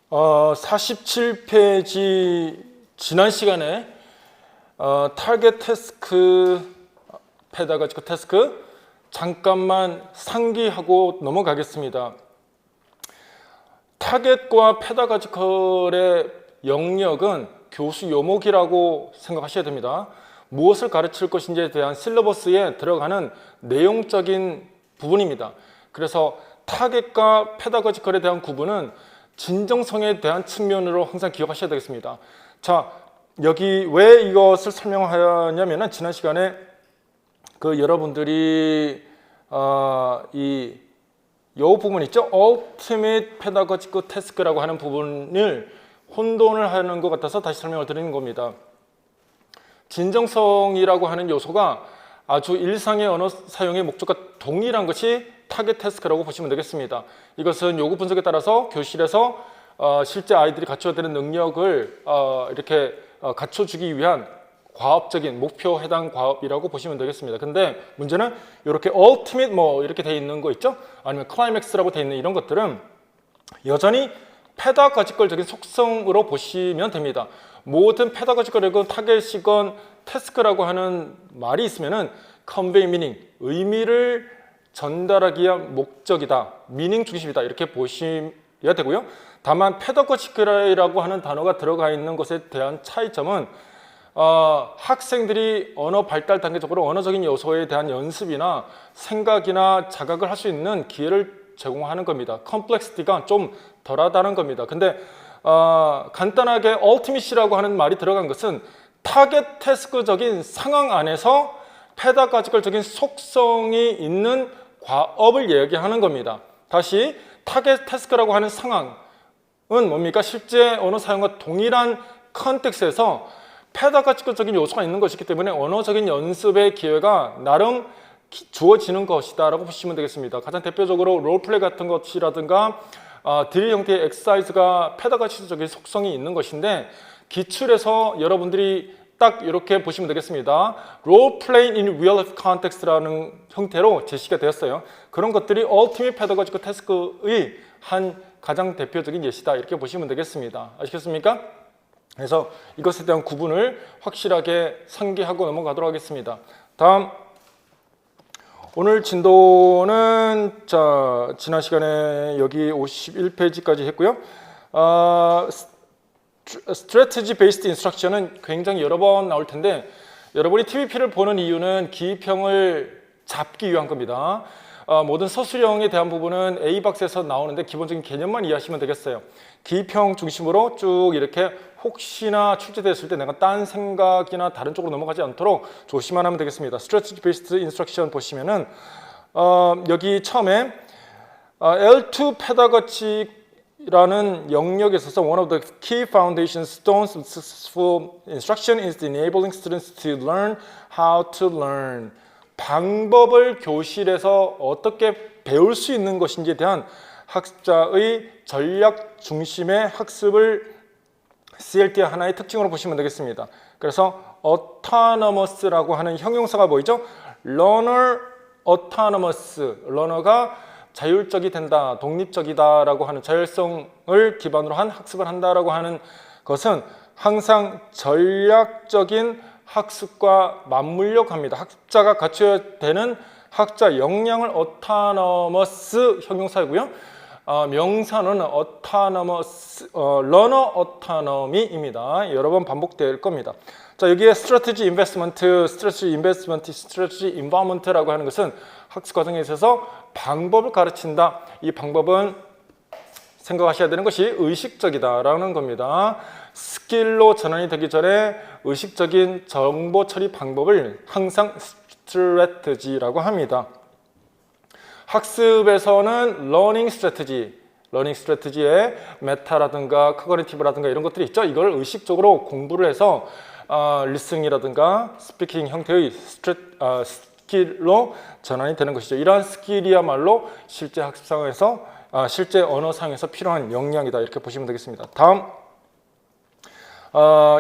47페이지 지난 시간에 타겟 태스크, 페다고지컬 태스크 잠깐만 상기하고 넘어가겠습니다. 타겟과 페다고지컬의 영역은 교수 요목이라고 생각하셔야 됩니다. 무엇을 가르칠 것인지에 대한 실러버스에 들어가는 내용적인 부분입니다. 그래서 타겟과 페다고지컬에 대한 구분은 진정성에 대한 측면으로 항상 기억하셔야 되겠습니다. 자, 여기 왜 이것을 설명하냐면은 지난 시간에 여러분들이 이 부분 있죠? Ultimate Pedagogical Task라고 하는 부분을 혼돈을 하는 것 같아서 다시 설명을 드리는 겁니다. 진정성이라고 하는 요소가 아주 일상의 언어 사용의 목적과 동일한 것이 타겟 태스크라고 보시면 되겠습니다. 이것은 요구 분석에 따라서 교실에서 실제 아이들이 갖춰야 되는 능력을 이렇게 갖춰주기 위한 과업적인 목표 해당 과업이라고 보시면 되겠습니다. 근데 문제는 이렇게 ultimate 이렇게 돼 있는 거 있죠? 아니면 climax라고 돼 있는 이런 것들은 여전히 페다고지컬적인 속성으로 보시면 됩니다. 모든 페다고지컬이건 타겟이건 태스크라고 하는 말이 있으면은 convey meaning, 의미를 전달하기 위한 목적이다, 미닝 중심이다 이렇게 보셔야 되고요. 다만 페다고지컬이라고 하는 단어가 들어가 있는 것에 대한 차이점은 학생들이 언어 발달 단계적으로 언어적인 요소에 대한 연습이나 생각이나 자각을 할 수 있는 기회를 제공하는 겁니다. 컴플렉시티가 좀 덜하다는 겁니다. 근데 간단하게 ultimate라고 하는 말이 들어간 것은 타겟 태스크적인 상황 안에서 페다고지컬적인 속성이 있는 과업을 얘기하는 겁니다. 다시 타겟 태스크라고 하는 상황은 뭡니까? 실제 언어 사용과 동일한 컨텍스트에서 페다고지컬적인 요소가 있는 것이기 때문에 언어적인 연습의 기회가 나름 주어지는 것이다 라고 보시면 되겠습니다. 가장 대표적으로 롤플레이 같은 것이라든가 드릴 형태의 엑서사이즈가 페다고지컬적인 속성이 있는 것인데, 기출에서 여러분들이 딱 이렇게 보시면 되겠습니다. Role playing in real life context라는 형태로 제시가 되었어요. 그런 것들이 Ultimate Pedagogical Task의 한 가장 대표적인 예시다 이렇게 보시면 되겠습니다. 아시겠습니까? 그래서 이것에 대한 구분을 확실하게 상기하고 넘어가도록 하겠습니다. 다음, 오늘 진도는 지난 시간에 여기 51페이지까지 했고요. Strategy Based Instruction은 굉장히 여러 번 나올 텐데, 여러분이 TVP를 보는 이유는 기입형을 잡기 위한 겁니다. 모든 서술형에 대한 부분은 A박스에서 나오는데 기본적인 개념만 이해하시면 되겠어요. 기입형 중심으로 쭉 이렇게 혹시나 출제됐을 때 내가 딴 생각이나 다른 쪽으로 넘어가지 않도록 조심만 하면 되겠습니다. Strategy Based Instruction 보시면은 여기 처음에 L2 Pedagogy 라는 영역에 있어서 one of the key foundation stones of successful instruction is enabling students to learn how to learn. 방법을 교실에서 어떻게 배울 수 있는 것인지에 대한 학습자의 전략 중심의 학습을 CLT의 하나의 특징으로 보시면 되겠습니다. 그래서 autonomous라고 하는 형용사가 보이죠? learner autonomous, learner가 자율적이 된다, 독립적이다 라고 하는 자율성을 기반으로 한 학습을 한다라고 하는 것은 항상 전략적인 학습과 맞물려 갑니다. 학습자가 갖춰야 되는 학자 역량을 autonomous 형용사이고요. 명사는 autonomous, learner autonomy입니다. 여러 번 반복될 겁니다. 자, 여기에 strategy investment, strategy investment, strategy involvement라고 하는 것은 학습 과정에 있어서 방법을 가르친다. 이 방법은 생각하셔야 되는 것이 의식적이다라는 겁니다. 스킬로 전환이 되기 전에 의식적인 정보 처리 방법을 항상 strategy라고 합니다. 학습에서는 learning strategy에 메타라든가 커거니티브라든가 이런 것들이 있죠. 이걸 의식적으로 공부를 해서 리스닝이라든가 스피킹 형태의 스킬로 전환이 되는 것이죠. 이러한 스킬이야말로 실제 학습 상황에서 실제 언어 상에서 필요한 역량이다 이렇게 보시면 되겠습니다. 다음,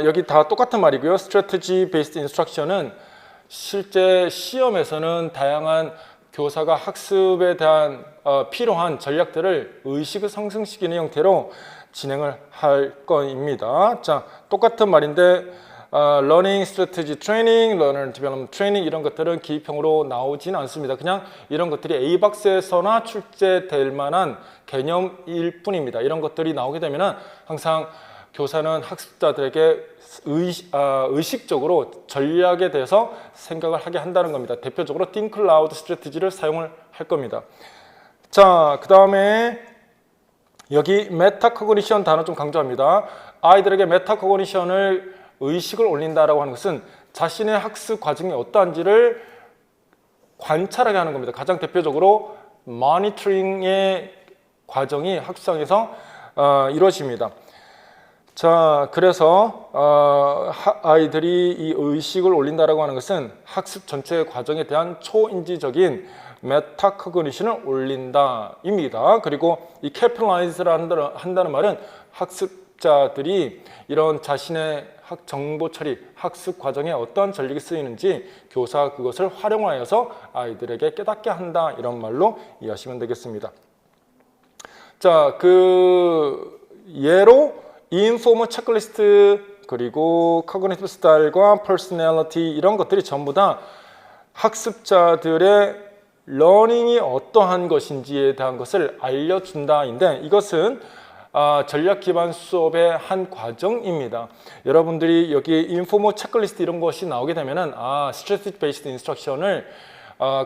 여기 다 똑같은 말이고요. Strategy Based Instruction은 실제 시험에서는 다양한 교사가 학습에 대한 필요한 전략들을 의식을 상승시키는 형태로 진행을 할 겁니다. 자, 똑같은 말인데 Learning Strategy Training, Learner Development Training 이런 것들은 기입형으로 나오진 않습니다. 그냥 이런 것들이 A박스에서나 출제될 만한 개념일 뿐입니다. 이런 것들이 나오게 되면 항상 교사는 학습자들에게 의식적으로 전략에 대해서 생각을 하게 한다는 겁니다. 대표적으로 Think Loud 스트래티지를 사용을 할 겁니다. 자, 그 다음에 여기 메타코그니션 단어 좀 강조합니다. 아이들에게 메타코그니션을 의식을 올린다라고 하는 것은 자신의 학습 과정이 어떠한지를 관찰하게 하는 겁니다. 가장 대표적으로 모니터링의 과정이 학습장에서 이루어집니다. 자, 그래서 아이들이 이 의식을 올린다라고 하는 것은 학습 전체 과정에 대한 초인지적인 메타코그니션을 올린다입니다. 그리고 이 캐피탈라이즈를 한다는 말은 학습자들이 이런 자신의 정보 처리, 학습 과정에 어떠한 전략이 쓰이는지 교사가 그것을 활용하여서 아이들에게 깨닫게 한다, 이런 말로 이해하시면 되겠습니다. 자, 그 예로 인포머 체크리스트, 그리고 커그니티브 스타일과 퍼스널리티 이런 것들이 전부 다 학습자들의 러닝이 어떠한 것인지에 대한 것을 알려준다인데, 이것은 전략 기반 수업의 한 과정입니다. 여러분들이 여기 인포머 체크리스트 이런 것이 나오게 되면은 스트래티지 베이스드 인스트럭션을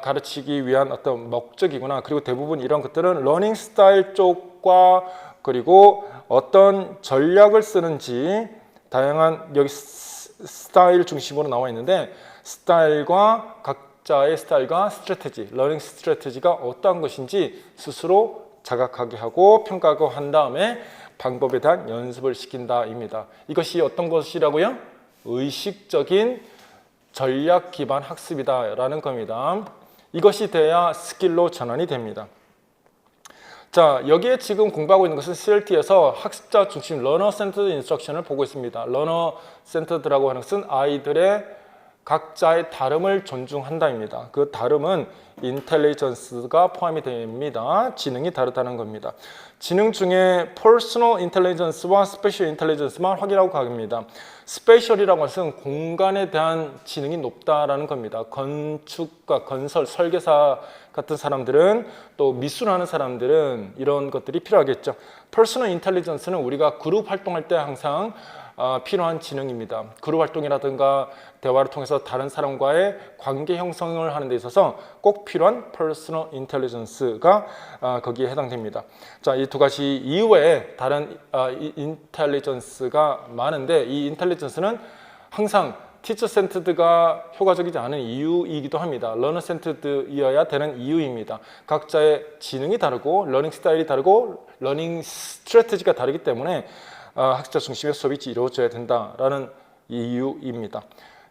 가르치기 위한 어떤 목적이구나. 그리고 대부분 이런 것들은 러닝 스타일 쪽과 그리고 어떤 전략을 쓰는지 다양한 여기 스타일 중심으로 나와 있는데, 스타일과 각자의 스타일과 스트래티지, 러닝 스트래티지가 어떠한 것인지 스스로 자각하게 하고 평가하고 한 다음에 방법에 대한 연습을 시킨다입니다. 이것이 어떤 것이라고요? 의식적인 전략 기반 학습이다라는 겁니다. 이것이 돼야 스킬로 전환이 됩니다. 자, 여기에 지금 공부하고 있는 것은 CLT에서 학습자 중심 러너 센터드 인스트럭션을 보고 있습니다. 러너 센터드라고 하는 것은 아이들의 각자의 다름을 존중한다입니다. 그 다름은 인텔리전스가 포함이 됩니다. 지능이 다르다는 겁니다. 지능 중에 퍼스널 인텔리전스와 스페셜 인텔리전스만 확인하고 가봅니다. 스페셜이라고 해서 공간에 대한 지능이 높다라는 겁니다. 건축가, 건설, 설계사 같은 사람들은, 또 미술하는 사람들은 이런 것들이 필요하겠죠. 퍼스널 인텔리전스는 우리가 그룹 활동할 때 항상 필요한 지능입니다. 그룹 활동이라든가 대화를 통해서 다른 사람과의 관계 형성을 하는 데 있어서 꼭 필요한 퍼스널 인텔리전스가 거기에 해당됩니다. 자, 이 두 가지 이외에 다른 인텔리전스가 많은데, 이 인텔리전스는 항상 티처 센터드가 효과적이지 않은 이유이기도 합니다. 러너 센터드이어야 되는 이유입니다. 각자의 지능이 다르고 러닝 스타일이 다르고 러닝 스트래티지가 다르기 때문에 학습자 중심의 수업이 이루어져야 된다라는 이유입니다.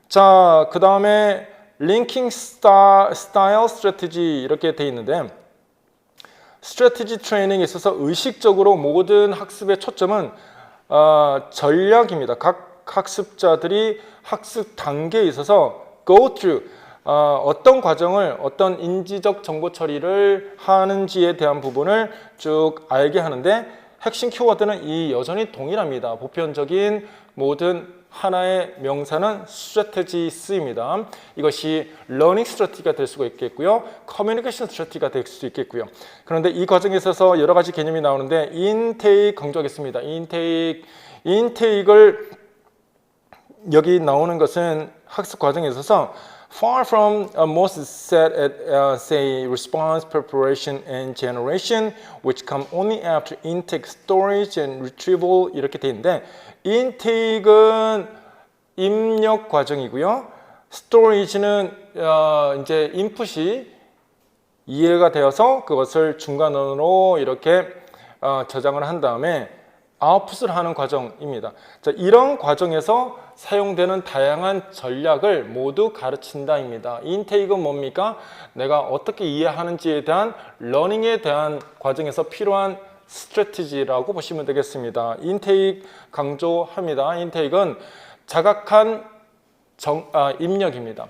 자, 그 다음에 링킹 스타일 스트래티지 이렇게 돼 있는데, 스트래티지 트레이닝에 있어서 의식적으로 모든 학습의 초점은 전략입니다. 각 학습자들이 학습 단계에 있어서 go through 어떤 과정을, 어떤 인지적 정보 처리를 하는지에 대한 부분을 쭉 알게 하는데, 핵심 키워드는 이 여전히 동일합니다. 보편적인 모든 하나의 명사는 strategies입니다. 이것이 learning strategy가 될 수가 있겠고요. communication strategy가 될 수도 있겠고요. 그런데 이 과정에 있어서 여러 가지 개념이 나오는데, intake 강조하겠습니다. intake을 여기 나오는 것은 학습 과정에 있어서 far from most set at say response, preparation, and generation, which come only after intake, storage, and retrieval 이렇게 돼 있는데, intake은 입력 과정이고요. storage는 이제 인풋이 이해가 되어서 그것을 중간으로 이렇게 저장을 한 다음에 아웃풋을 하는 과정입니다. 자, 이런 과정에서 사용되는 다양한 전략을 모두 가르친다입니다. 인테이크는 뭡니까? 내가 어떻게 이해하는지에 대한 러닝에 대한 과정에서 필요한 스트래티지라고 보시면 되겠습니다. 인테이크 강조합니다. 인테이크는 자각한 입력입니다.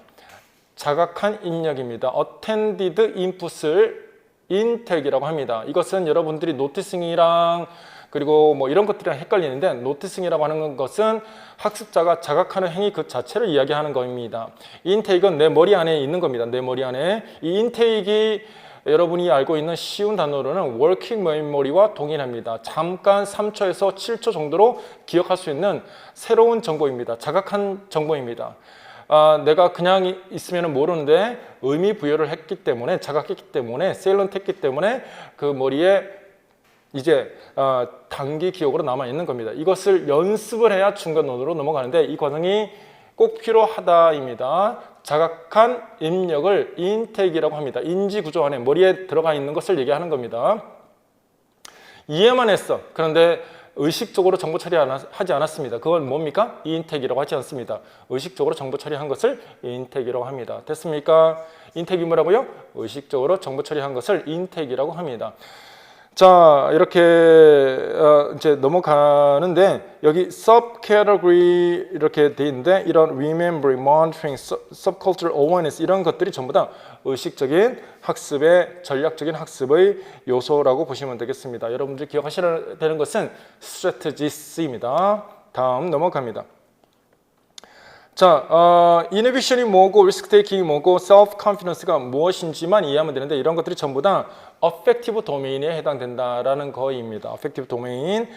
자각한 입력입니다. Attended input을 인테이크라고 합니다. 이것은 여러분들이 노티싱이랑 그리고 뭐 이런 것들이랑 헷갈리는데 노티싱이라고 하는 것은 학습자가 자각하는 행위 그 자체를 이야기하는 겁니다. 이 인테이크는 내 머리 안에 있는 겁니다. 내 머리 안에. 이 인테이크가 여러분이 알고 있는 쉬운 단어로는 워킹 메모리와 동일합니다. 잠깐 3초에서 7초 정도로 기억할 수 있는 새로운 정보입니다. 자각한 정보입니다. 내가 그냥 있으면 모르는데 의미 부여를 했기 때문에, 자각했기 때문에, 셀런트 했기 때문에 그 머리에 이제 단기 기억으로 남아있는 겁니다. 이것을 연습을 해야 중간론으로 넘어가는데 이 과정이 꼭 필요하다입니다. 자각한 입력을 인테이크라고 합니다. 인지 구조 안에 머리에 들어가 있는 것을 얘기하는 겁니다. 이해만 했어. 그런데 의식적으로 정보 처리하지 않았습니다. 그건 뭡니까? 인테이크라고 하지 않습니다. 의식적으로 정보 처리한 것을 인테이크라고 합니다. 됐습니까? 인테이크 뭐라고요? 의식적으로 정보 처리한 것을 인테이크라고 합니다. 자, 이렇게 이제 넘어가는데 여기 subcategory 이렇게 돼 있는데 이런 remembering, monitoring, subcultural awareness 이런 것들이 전부 다 의식적인 학습의 전략적인 학습의 요소라고 보시면 되겠습니다. 여러분들이 기억하셔야 되는 것은 strategies입니다. 다음 넘어갑니다. 자, 이노베이션이 뭐고, 리스크 테이킹이 뭐고, 셀프 컨피던스가 무엇인지만 이해하면 되는데 이런 것들이 전부 다 어펙티브 도메인에 해당된다라는 거입니다. 어펙티브 도메인.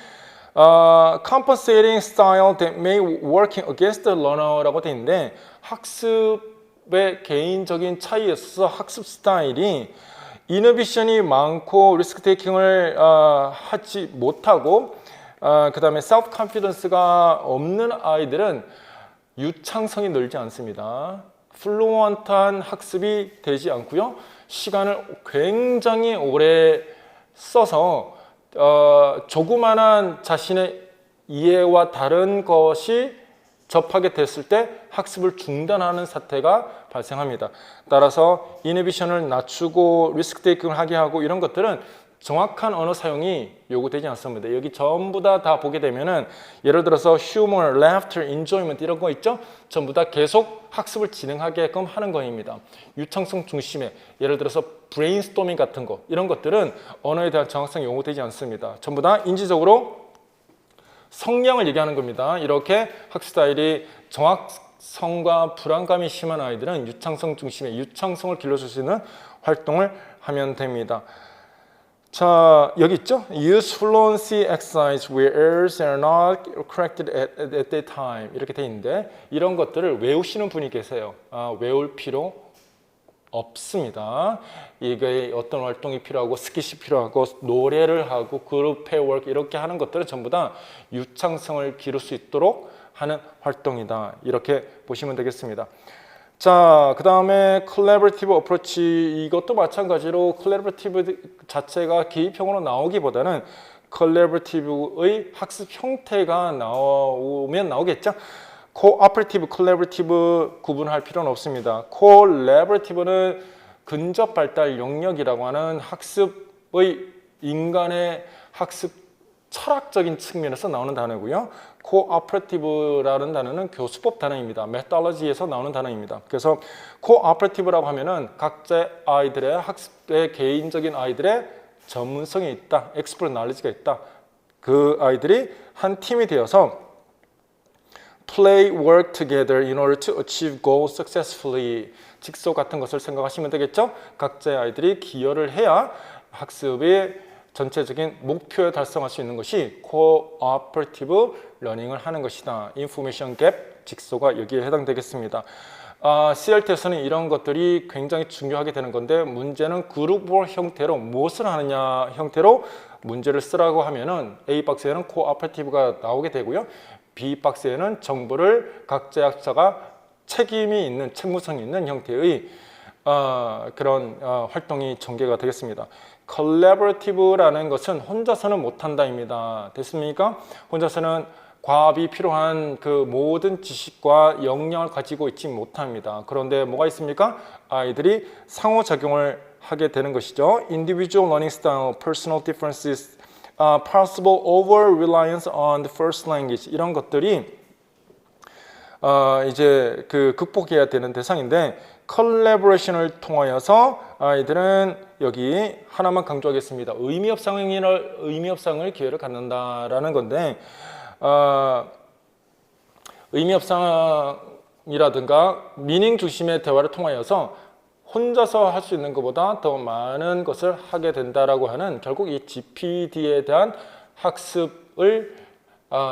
compensating style that may working against the learner라고 되어 있는데 학습의 개인적인 차이에 있어서 학습 스타일이 이노베이션이 많고 리스크 테이킹을 하지 못하고 그 다음에 셀프 컨피던스가 없는 아이들은 유창성이 늘지 않습니다. 플루언트한 학습이 되지 않고요. 시간을 굉장히 오래 써서 조그만한 자신의 이해와 다른 것이 접하게 됐을 때 학습을 중단하는 사태가 발생합니다. 따라서 이노베이션을 낮추고 리스크 테이킹을 하게 하고 이런 것들은 정확한 언어 사용이 요구되지 않습니다. 여기 전부 다 보게 되면은 예를 들어서 humor, laughter, enjoyment 이런 거 있죠? 전부 다 계속 학습을 진행하게끔 하는 거입니다. 유창성 중심의 예를 들어서 brainstorming 같은 거 이런 것들은 언어에 대한 정확성이 요구되지 않습니다. 전부 다 인지적으로 성량을 얘기하는 겁니다. 이렇게 학습 스타일이 정확성과 불안감이 심한 아이들은 유창성 중심의 유창성을 길러줄 수 있는 활동을 하면 됩니다. 자, 여기 있죠? Use fluency exercise where errors are not corrected at that time 이렇게 돼 있는데 이런 것들을 외우시는 분이 계세요. 외울 필요 없습니다. 이게 어떤 활동이 필요하고 스킷이 필요하고 노래를 하고 그룹 페어워크 이렇게 하는 것들은 전부 다 유창성을 기를 수 있도록 하는 활동이다. 이렇게 보시면 되겠습니다. 자, 그 다음에 collaborative approach 이것도 마찬가지로 collaborative 자체가 기입형으로 나오기보다는 collaborative의 학습 형태가 나오면 나오겠죠. cooperative, collaborative 구분할 필요는 없습니다. collaborative는 근접 발달 영역이라고 하는 학습의 인간의 학습 철학적인 측면에서 나오는 단어고요. cooperative라는 단어는 교수법 단어입니다. methodology에서 나오는 단어입니다. 그래서 cooperative라고 하면은 각자 아이들의 학습의 개인적인 아이들의 전문성이 있다, expert knowledge가 있다. 그 아이들이 한 팀이 되어서 play, work together in order to achieve goals successfully. 직소 같은 것을 생각하시면 되겠죠. 각자의 아이들이 기여를 해야 학습의 전체적인 목표에 달성할 수 있는 것이 cooperative learning을 하는 것이다. information gap, 직소가 여기에 해당되겠습니다. CLT에서는 이런 것들이 굉장히 중요하게 되는 건데 문제는 그룹 형태로 무엇을 하느냐 형태로 문제를 쓰라고 하면은 A 박스에는 cooperative가 나오게 되고요. B 박스에는 정보를 각자 학자가 책임이 있는 책무성이 있는 형태의 그런 활동이 전개가 되겠습니다. collaborative라는 것은 혼자서는 못한다입니다. 됐습니까? 혼자서는 과합이 필요한 그 모든 지식과 역량을 가지고 있지 못합니다. 그런데 뭐가 있습니까? 아이들이 상호작용을 하게 되는 것이죠. Individual learning style, personal differences, possible over-reliance on the first language 이런 것들이 이제 그 극복해야 되는 대상인데 collaboration을 통하여서 아이들은 여기 하나만 강조하겠습니다. 의미 협상을 기회를 갖는다라는 건데, 의미 협상이라든가 미닝 중심의 대화를 통하여서 혼자서 할 수 있는 것보다 더 많은 것을 하게 된다라고 하는, 결국 이 GPD에 대한 학습을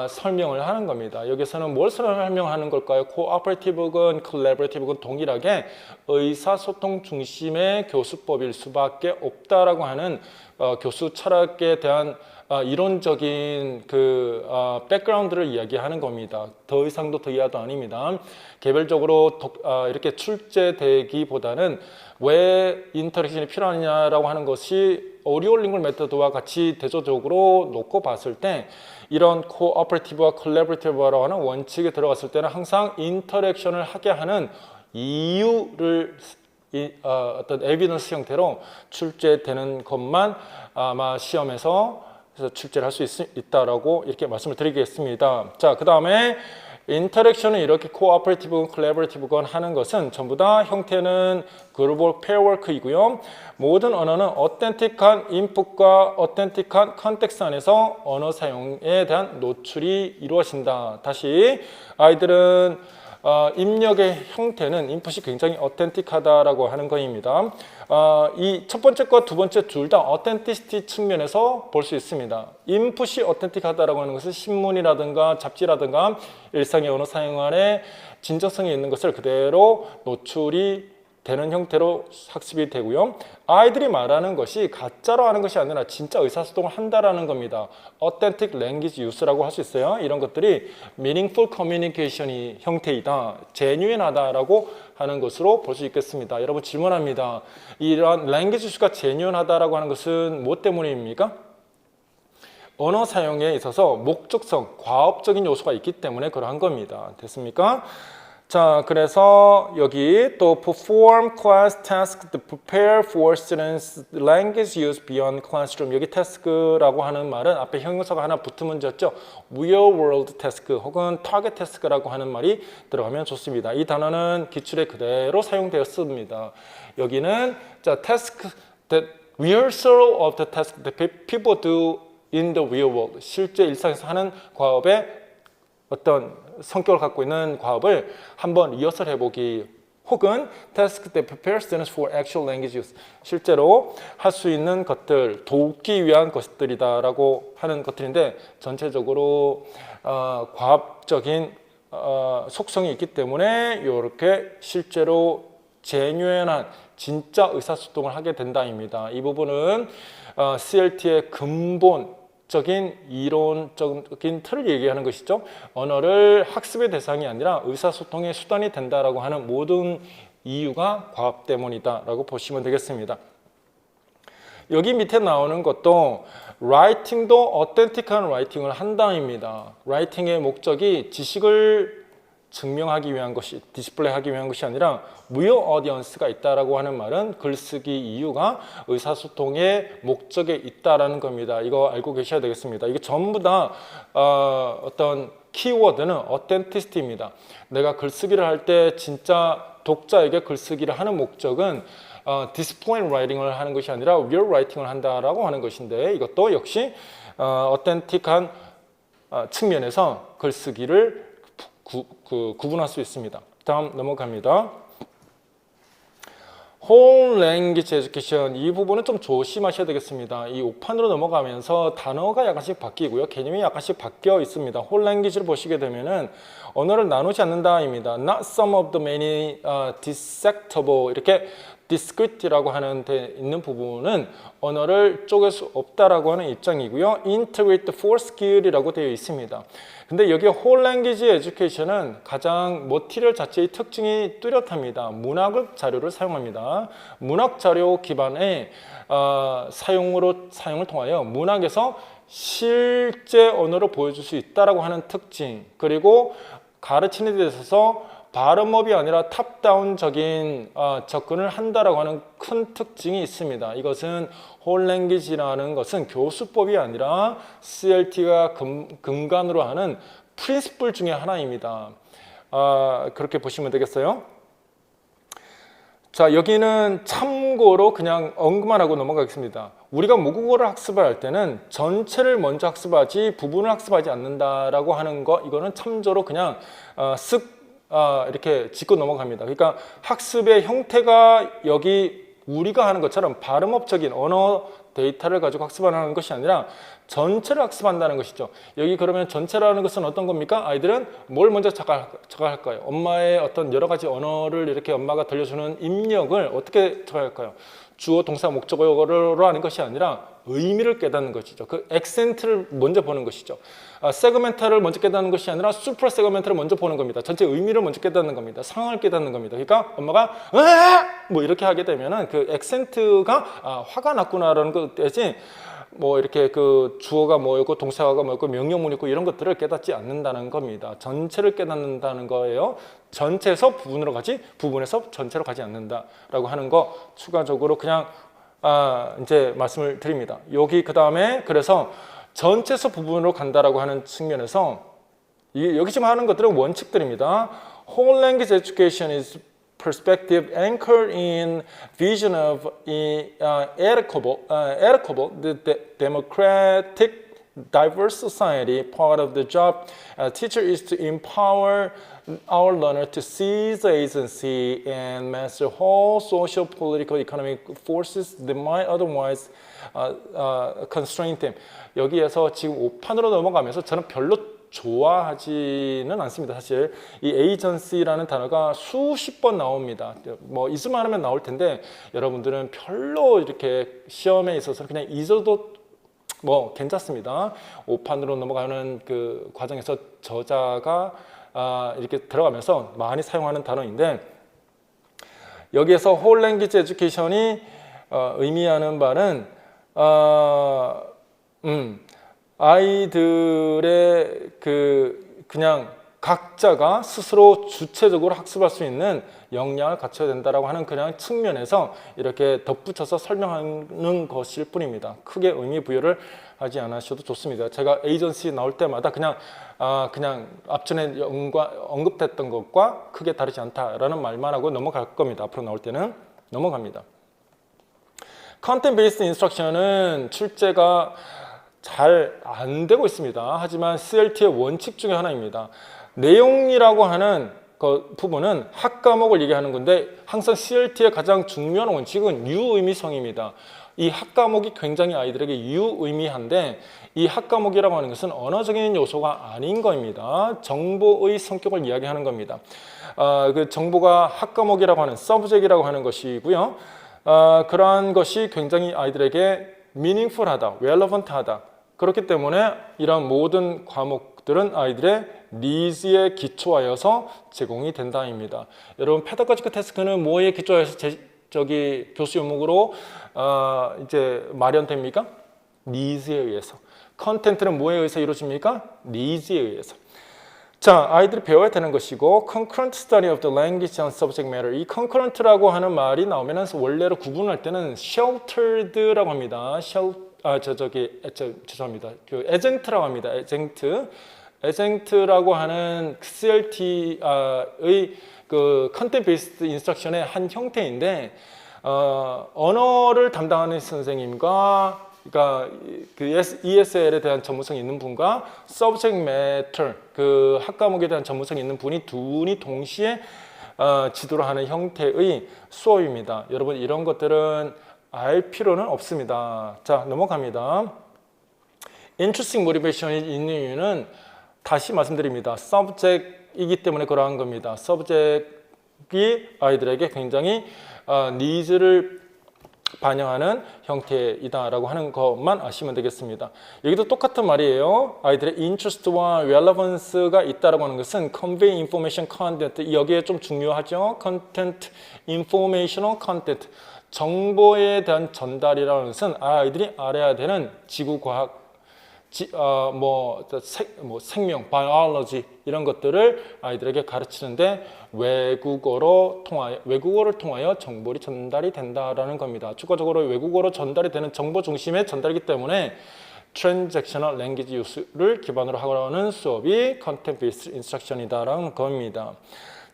설명을 하는 겁니다. 여기서는 뭘 설명하는 걸까요? 코오퍼레이티브건 콜래버레이티브건 동일하게 의사소통 중심의 교수법일 수밖에 없다라고 하는 교수 철학에 대한 이론적인 백그라운드를 이야기하는 겁니다. 더 이상도 더 이하도 아닙니다. 개별적으로 이렇게 출제되기보다는 왜 인터랙션이 필요하냐라고 하는 것이 오리올링글 메서드와 같이 대조적으로 놓고 봤을 때, 이런 코오퍼레이티브와 콜래버레이티브라고 하는 원칙에 들어갔을 때는 항상 인터랙션을 하게 하는 이유를 어떤 에비던스 형태로 출제되는 것만 아마 시험에서 출제를 할 수 있다라고 이렇게 말씀을 드리겠습니다. 자, 그 다음에 인터랙션을 이렇게 코오퍼레이티브건 콜래버레이티브건 하는 것은 전부 다 형태는 글로벌 페어워크이고요. 모든 언어는 어텐틱한 인풋과 어텐틱한 컨텍스트 안에서 언어 사용에 대한 노출이 이루어진다. 다시, 아이들은 입력의 형태는 인풋이 굉장히 어텐틱하다라고 하는 것입니다. 이 첫 번째과 두 번째 둘 다 어텐티시티 측면에서 볼 수 있습니다. 인풋이 어텐틱하다라고 하는 것은 신문이라든가 잡지라든가 일상의 언어 사용안에 진정성이 있는 것을 그대로 노출이 되는 형태로 학습이 되고요. 아이들이 말하는 것이 가짜로 하는 것이 아니라 진짜 의사소통을 한다라는 겁니다. Authentic Language Use라고 할 수 있어요. 이런 것들이 Meaningful Communication이 형태이다, 제뉴인하다라고 하는 것으로 볼 수 있겠습니다. 여러분 질문합니다. 이러한 Language Use가 제뉴인하다라고 하는 것은 뭐 때문입니까? 언어 사용에 있어서 목적성, 과업적인 요소가 있기 때문에 그러한 겁니다. 됐습니까? 자, 그래서 여기 또 perform class task to prepare for students language use beyond classroom. 여기 task라고 하는 말은 앞에 형용사가 하나 붙으면 되었죠. real world task 혹은 target task라고 하는 말이 들어가면 좋습니다. 이 단어는 기출에 그대로 사용되었습니다. 여기는 자, task that rehearsal of the task that people do in the real world. 실제 일상에서 하는 과업의 어떤 성격을 갖고 있는 과업을 한번 리허설 해보기, 혹은 task that prepares students for actual language use, 실제로 할 수 있는 것들, 돕기 위한 것들이다라고 하는 것들인데, 전체적으로 과학적인 속성이 있기 때문에 이렇게 실제로 제뉴인한 진짜 의사소통을 하게 된다입니다. 이 부분은 CLT의 근본 적인 이론적인 틀을 얘기하는 것이죠. 언어를 학습의 대상이 아니라 의사소통의 수단이 된다라고 하는 모든 이유가 과학 때문이다라고 보시면 되겠습니다. 여기 밑에 나오는 것도 라이팅도 어텐틱한 라이팅을 한다입니다. 라이팅의 목적이 지식을 증명하기 위한 것이, 디스플레이하기 위한 것이 아니라 무효 어디언스가 있다라고 하는 말은 글쓰기 이유가 의사소통의 목적에 있다라는 겁니다. 이거 알고 계셔야 되겠습니다. 이게 전부 다 어떤 키워드는 어텐티시티입니다. 내가 글쓰기를 할 때 진짜 독자에게 글쓰기를 하는 목적은 디스플레이 라이팅을 하는 것이 아니라 리얼 라이팅을 한다라고 하는 것인데, 이것도 역시 어텐틱한 측면에서 글쓰기를 구분할 수 있습니다. 다음 넘어갑니다. Whole Language Education, 이 부분은 좀 조심하셔야 되겠습니다. 이 5판으로 넘어가면서 단어가 약간씩 바뀌고요, 개념이 약간씩 바뀌어 있습니다. Whole Language를 보시게 되면은 언어를 나누지 않는다입니다. Not some of the many dissectable, 이렇게 discrete라고 하는 데 있는 부분은 언어를 쪼갤 수 없다라고 하는 입장이고요. Integrate for skill이라고 되어 있습니다. 근데 여기 Whole Language Education은 가장 머티리얼 자체의 특징이 뚜렷합니다. 문학적 자료를 사용합니다. 문학 자료 기반의 사용을 통하여 문학에서 실제 언어로 보여줄 수 있다라고 하는 특징, 그리고 가르치는 데 있어서 발음업이 아니라 탑다운적인 접근을 한다라고 하는 큰 특징이 있습니다. 이것은 Whole Language라는 것은 교수법이 아니라 CLT가 근간으로 하는 프린시플 중에 하나입니다. 그렇게 보시면 되겠어요. 자, 여기는 참고로 그냥 언급만 하고 넘어가겠습니다. 우리가 모국어를 학습할 때는 전체를 먼저 학습하지 부분을 학습하지 않는다라고 하는 거, 이거는 참조로 그냥 이렇게 짚고 넘어갑니다. 그러니까 학습의 형태가 여기 우리가 하는 것처럼 발음업적인 언어 데이터를 가지고 학습하는 것이 아니라 전체를 학습한다는 것이죠. 여기 그러면 전체라는 것은 어떤 겁니까? 아이들은 뭘 먼저 자각할까요? 엄마의 어떤 여러 가지 언어를 이렇게 엄마가 들려주는 입력을 어떻게 자각할까요? 주어, 동사, 목적어로 하는 것이 아니라 의미를 깨닫는 것이죠. 그 액센트를 먼저 보는 것이죠. 세그멘트를 먼저 깨닫는 것이 아니라 수프라 세그멘트를 먼저 보는 겁니다. 전체 의미를 먼저 깨닫는 겁니다. 상황을 깨닫는 겁니다. 그러니까 엄마가 뭐 이렇게 하게 되면은 그 액센트가 화가 났구나라는 것이지, 뭐 이렇게 그 주어가 뭐였고 동사가 뭐였고 명령문이 있고 이런 것들을 깨닫지 않는다는 겁니다. 전체를 깨닫는다는 거예요. 전체에서 부분으로 가지 부분에서 전체로 가지 않는다라고 하는 거 추가적으로 그냥 이제 말씀을 드립니다. 여기 그 다음에 그래서 전체에서 부분으로 간다라고 하는 측면에서 여기 지금 하는 것들은 원칙들입니다. Whole language education is perspective anchored in vision of equitable, democratic, diverse society. Part of the job as a teacher is to empower our learner to seize agency and master whole social, political, economic forces that might otherwise constrain them. 여기에서 지금 5판으로 넘어가면서 저는 별로 좋아하지는 않습니다. 사실 이 에이전시라는 단어가 수십 번 나옵니다. 뭐 있을만 하면 나올 텐데 여러분들은 별로 이렇게 시험에 있어서 그냥 잊어도 뭐 괜찮습니다. 5판으로 넘어가는 그 과정에서 저자가 이렇게 들어가면서 많이 사용하는 단어인데, 여기에서 whole language education이 의미하는 바는 아이들의 그냥 각자가 스스로 주체적으로 학습할 수 있는 역량을 갖춰야 된다라고 하는 그냥 측면에서 이렇게 덧붙여서 설명하는 것일 뿐입니다. 크게 의미 부여를 하지 않으셔도 좋습니다. 제가 에이전시 나올 때마다 그냥 앞전에 언급됐던 것과 크게 다르지 않다라는 말만 하고 넘어갈 겁니다. 앞으로 나올 때는 넘어갑니다. Content Based Instruction은 출제가 잘 안 되고 있습니다. 하지만 CLT의 원칙 중에 하나입니다. 내용이라고 하는 그 부분은 학과목을 얘기하는 건데, 항상 CLT의 가장 중요한 원칙은 유의미성입니다. 이 학과목이 굉장히 아이들에게 유의미한데, 이 학과목이라고 하는 것은 언어적인 요소가 아닌 겁니다. 정보의 성격을 이야기하는 겁니다. 그 정보가 학과목이라고 하는 서브젝이라고 하는 것이고요. 그러한 것이 굉장히 아이들에게 meaningful하다, relevant하다. 그렇기 때문에 이런 모든 과목들은 아이들의 니즈에 기초하여서 제공이 된다입니다. 여러분, 페다고지크 태스크는 뭐에 기초하여서 교수 요목으로 이제 마련됩니까? 니즈에 의해서. 컨텐트는 뭐에 의해서 이루어집니까? 니즈에 의해서. 자, 아이들이 배워야 되는 것이고, concurrent study of the language and subject matter. 이 concurrent라고 하는 말이 나오면은 원래로 구분할 때는 sheltered라고 합니다. 죄송합니다. 그 에젝트라고 합니다. 에젝트라고 하는 CLT의 그 content based instruction의 한 형태인데, 언어를 담당하는 선생님과 그러니까 그 ESL에 대한 전문성이 있는 분과 subject matter 그 학과목에 대한 전문성이 있는 분이 두 분이 동시에 지도를 하는 형태의 수업입니다. 여러분, 이런 것들은 알 필요는 없습니다. 자, 넘어갑니다. Interesting motivation이 있는 이유는 다시 말씀드립니다. subject이기 때문에 그러한 겁니다. subject이 아이들에게 굉장히 니즈를 반영하는 형태이다라고 하는 것만 아시면 되겠습니다. 여기도 똑같은 말이에요. 아이들의 interest와 relevance가 있다라고 하는 것은 convey information content, 여기에 좀 중요하죠. content, informational content, 정보에 대한 전달이라는 것은 아이들이 알아야 되는 지구과학, 생명, biology 이런 것들을 아이들에게 가르치는데 외국어를 통하여 정보를 전달이 된다라는 겁니다. 추가적으로 외국어로 전달이 되는 정보 중심의 전달이기 때문에 transactional language use를 기반으로 하는 수업이 content based instruction이다라는 겁니다.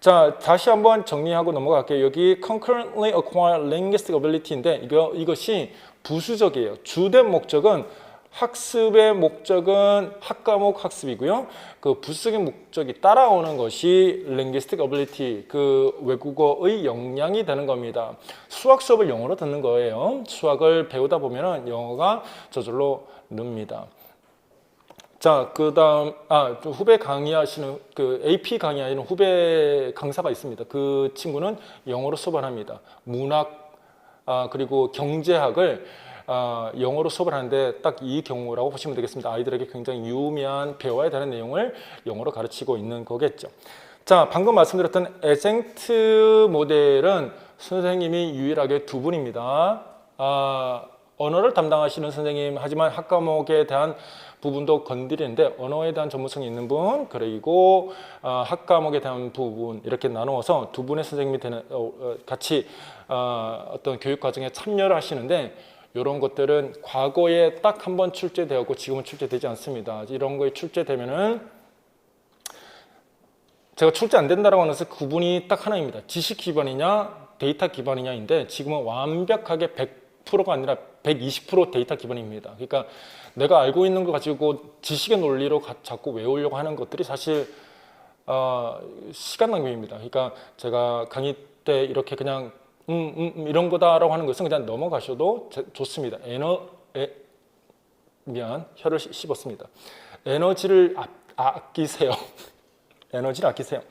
자, 다시 한번 정리하고 넘어갈게요. 여기 concurrently acquire linguistic ability인데 이것이 부수적이에요. 주된 목적은 학습의 목적은 학과목 학습이고요. 그 부수적인 목적이 따라오는 것이 linguistic ability, 그 외국어의 역량이 되는 겁니다. 수학 수업을 영어로 듣는 거예요. 수학을 배우다 보면은 영어가 저절로 늡니다. 자, 그 다음, 후배 강의하시는, 그 AP 강의하시는 후배 강사가 있습니다. 그 친구는 영어로 수업을 합니다. 문학, 그리고 경제학을 영어로 수업을 하는데 딱 이 경우라고 보시면 되겠습니다. 아이들에게 굉장히 유의미한 배워야 되는 내용을 영어로 가르치고 있는 거겠죠. 자, 방금 말씀드렸던 에센트 모델은 선생님이 유일하게 두 분입니다. 언어를 담당하시는 선생님, 하지만 학과목에 대한 부분도 건드리는데 언어에 대한 전문성이 있는 분, 그리고 학과목에 대한 부분 이렇게 나누어서 두 분의 선생님이 되는, 같이 어떤 교육 과정에 참여를 하시는데 이런 것들은 과거에 딱 한 번 출제되었고 지금은 출제되지 않습니다. 이런 거에 출제되면은 제가 출제 안 된다라고 하는 것은 구분이 딱 하나입니다. 지식 기반이냐 데이터 기반이냐인데 지금은 완벽하게 100%가 아니라 120% 데이터 기반입니다. 그러니까 내가 알고 있는 거 가지고 지식의 논리로 자꾸 외우려고 하는 것들이 사실 시간 낭비입니다. 그러니까 제가 강의 때 이렇게 그냥 이런 거다라고 하는 것은 그냥 넘어가셔도 좋습니다. 혀를 씹었습니다. 에너지를 아끼세요. 에너지를 아끼세요.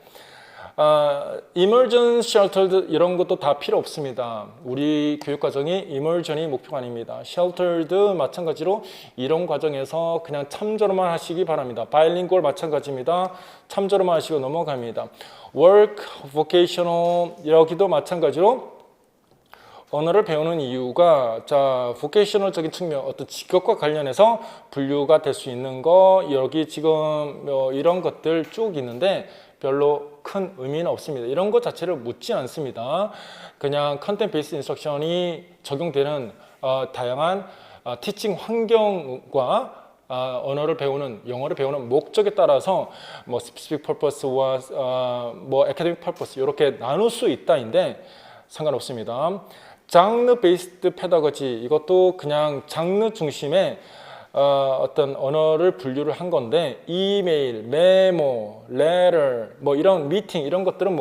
emergent, sheltered 이런 것도 다 필요 없습니다. 우리 교육 과정이 emergent이 목표가 아닙니다. sheltered 마찬가지로 이런 과정에서 그냥 참조로만 하시기 바랍니다. bilingual 마찬가지입니다. 참조로만 하시고 넘어갑니다. work, vocational 여기도 마찬가지로 언어를 배우는 이유가 자 vocational적인 측면 어떤 직업과 관련해서 분류가 될 수 있는 거 여기 지금 이런 것들 쭉 있는데 별로 큰 의미는 없습니다. 이런 것 자체를 묻지 않습니다. 그냥 컨텐트 베이스 인스트럭션이 적용되는 다양한 티칭 환경과 언어를 배우는 영어를 배우는 목적에 따라서 뭐 specific purpose와 뭐 academic purpose 이렇게 나눌 수 있다인데 상관없습니다. 장르 베이스드 페다고지 이것도 그냥 장르 중심의 어떤 언어를 분류를 한 건데 이메일, 메모, 레터, 뭐 이런 미팅 이런 것들은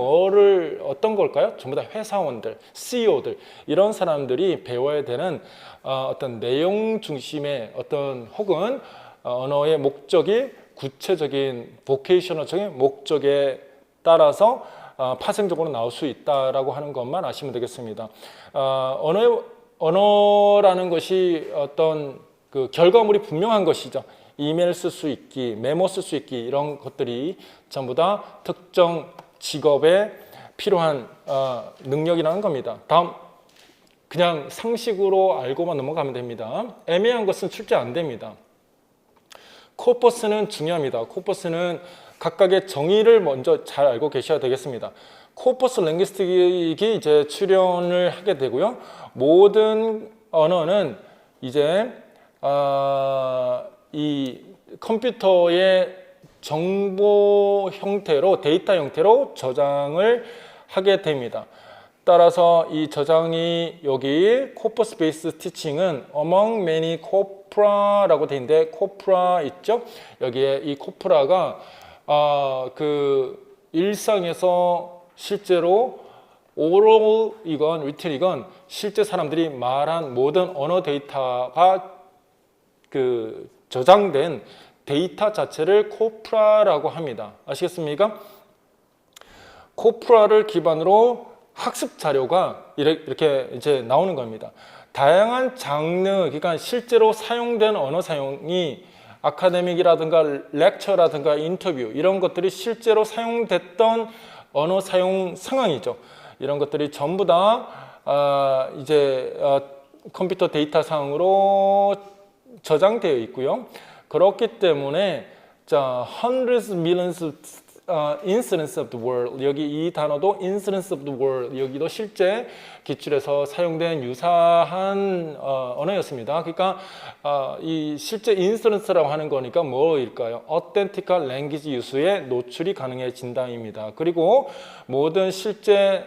어떤 걸까요? 전부 다 회사원들, CEO들 이런 사람들이 배워야 되는 어떤 내용 중심의 어떤 혹은 언어의 목적이 구체적인 보케이셔널적인 목적에 따라서 파생적으로 나올 수 있다라고 하는 것만 아시면 되겠습니다. 언어라는 것이 어떤 그 결과물이 분명한 것이죠. 이메일 쓸 수 있기, 메모 쓸 수 있기 이런 것들이 전부 다 특정 직업에 필요한 능력이라는 겁니다. 다음 그냥 상식으로 알고만 넘어가면 됩니다. 애매한 것은 출제 안 됩니다. 코퍼스는 중요합니다. 코퍼스는 각각의 정의를 먼저 잘 알고 계셔야 되겠습니다. 코퍼스 랭귀스틱이 이제 출연을 하게 되고요. 모든 언어는 이제 이 컴퓨터의 정보 형태로 데이터 형태로 저장을 하게 됩니다. 따라서 이 저장이 여기 코퍼스 베이스 티칭은 among many 코프라라고 되어 있는데 코프라 있죠? 여기에 이 코프라가 그 일상에서 실제로 오럴이건 리틀이건 실제 사람들이 말한 모든 언어 데이터가 그 저장된 데이터 자체를 코프라라고 합니다. 아시겠습니까? 코프라를 기반으로 학습 자료가 이렇게 이제 나오는 겁니다. 다양한 장르, 그러니까 실제로 사용된 언어 사용이 아카데믹이라든가 렉처라든가 인터뷰 이런 것들이 실제로 사용됐던 언어 사용 상황이죠. 이런 것들이 전부 다 이제 컴퓨터 데이터 상으로 저장되어 있고요. 그렇기 때문에 자 hundreds, millions incidence of the word, 여기 이 단어도 incidence of the word, 여기도 실제 기출에서 사용된 유사한 언어였습니다. 그러니까 이 실제 instance라고 하는 거니까 뭐일까요? authentic language 유수에 노출이 가능해진다입니다. 그리고 모든 실제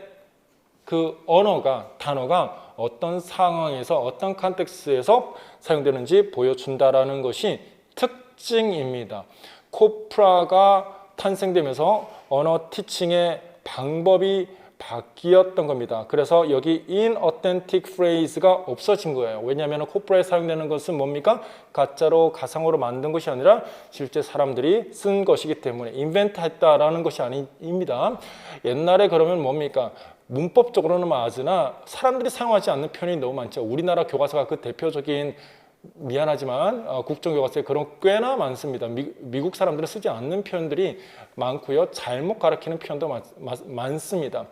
그 단어가 어떤 상황에서 어떤 컨텍스트에서 사용되는지 보여준다라는 것이 특징입니다. 코프라가 탄생되면서 언어 티칭의 방법이 바뀌었던 겁니다. 그래서 여기 inauthentic phrase가 없어진 거예요. 왜냐하면 코프라에 사용되는 것은 뭡니까? 가짜로 가상으로 만든 것이 아니라 실제 사람들이 쓴 것이기 때문에 인벤트 했다라는 것이 아닙니다. 옛날에 그러면 뭡니까? 문법적으로는 맞으나 사람들이 사용하지 않는 표현이 너무 많죠. 우리나라 교과서가 그 대표적인 미안하지만 국정교과서에 그런 꽤나 많습니다. 미국 사람들은 쓰지 않는 표현들이 많고요. 잘못 가리키는 표현도 많습니다.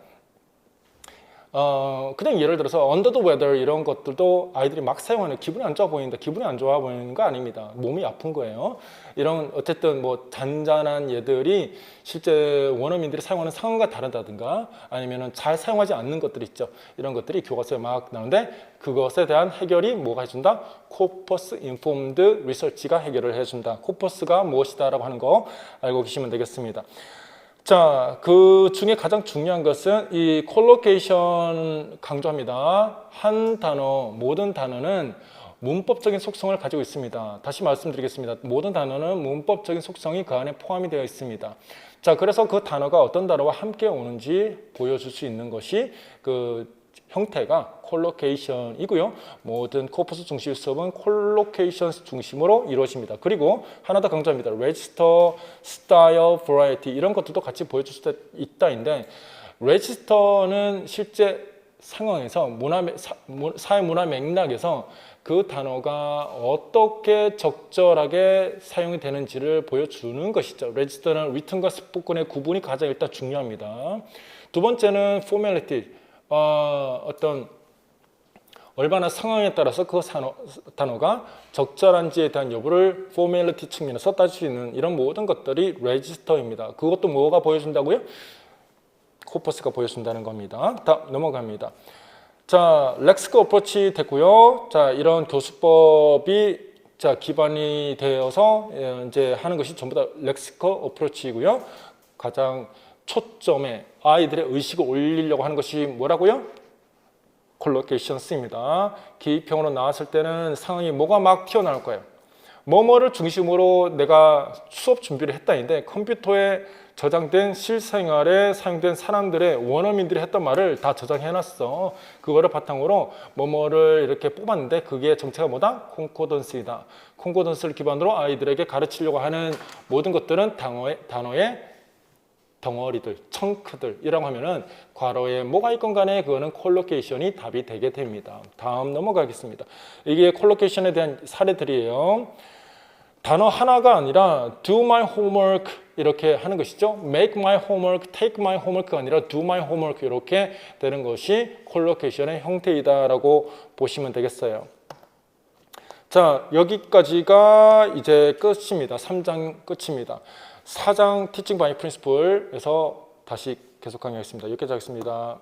그냥 예를 들어서 under the weather 이런 것들도 아이들이 막 사용하는 기분이 안 좋아 보인다. 기분이 안 좋아 보이는 거 아닙니다. 몸이 아픈 거예요. 이런 어쨌든 뭐 잔잔한 예들이 실제 원어민들이 사용하는 상황과 다르다든가 아니면은 잘 사용하지 않는 것들이 있죠. 이런 것들이 교과서에 막 나오는데 그것에 대한 해결이 뭐가 해준다? 코퍼스 인폼드 리서치가 해결을 해준다. 코퍼스가 무엇이다라고 하는 거 알고 계시면 되겠습니다. 자, 그 중에 가장 중요한 것은 이 콜로케이션 강조합니다. 한 단어, 모든 단어는 문법적인 속성을 가지고 있습니다. 다시 말씀드리겠습니다. 모든 단어는 문법적인 속성이 그 안에 포함이 되어 있습니다. 자, 그래서 그 단어가 어떤 단어와 함께 오는지 보여줄 수 있는 것이 그 형태가 콜로케이션이고요. 모든 코퍼스 중심 수업은 콜로케이션 중심으로 이루어집니다. 그리고 하나 더 강조합니다. 레지스터, 스타일, 버라이티 이런 것들도 같이 보여줄 수 있다인데 레지스터는 실제 상황에서 사회 문화 맥락에서 그 단어가 어떻게 적절하게 사용이 되는지를 보여주는 것이죠. 레지스터는 리튼과 스포큰의 구분이 가장 일단 중요합니다. 두 번째는 포멀리티. 어떤 얼마나 상황에 따라서 그 단어가 적절한지에 대한 여부를 포멀리티 측면에서 따질 수 있는 이런 모든 것들이 레지스터입니다. 그것도 뭐가 보여준다고요? 코퍼스가 보여준다는 겁니다. 다 넘어갑니다. 자, 렉시컬 어프로치 됐고요. 자, 이런 교수법이 기반이 되어서 이제 하는 것이 전부 다 렉시컬 어프로치이고요. 가장 초점에 아이들의 의식을 올리려고 하는 것이 뭐라고요? 콜로케이션스입니다. 기입형으로 나왔을 때는 상황이 뭐가 막 튀어나올 거예요. 뭐뭐를 중심으로 내가 수업 준비를 했다는데 컴퓨터에 저장된 실생활에 사용된 사람들의 원어민들이 했던 말을 다 저장해놨어. 그거를 바탕으로 뭐뭐를 이렇게 뽑았는데 그게 정체가 뭐다? 콘코던스이다. 콘코던스를 기반으로 아이들에게 가르치려고 하는 모든 것들은 단어의 덩어리들, 청크들이라고 하면은 괄호에 뭐가 있건 간에 그거는 콜로케이션이 답이 되게 됩니다. 다음 넘어가겠습니다. 이게 콜로케이션에 대한 사례들이에요. 단어 하나가 아니라 do my homework 이렇게 하는 것이죠. make my homework, take my homework가 아니라 do my homework 이렇게 되는 것이 콜로케이션의 형태이다라고 보시면 되겠어요. 자, 여기까지가 이제 끝입니다. 3장 끝입니다. 4장 티칭 바이 프린시플에서 다시 계속 강의하겠습니다. 여기까지 하겠습니다.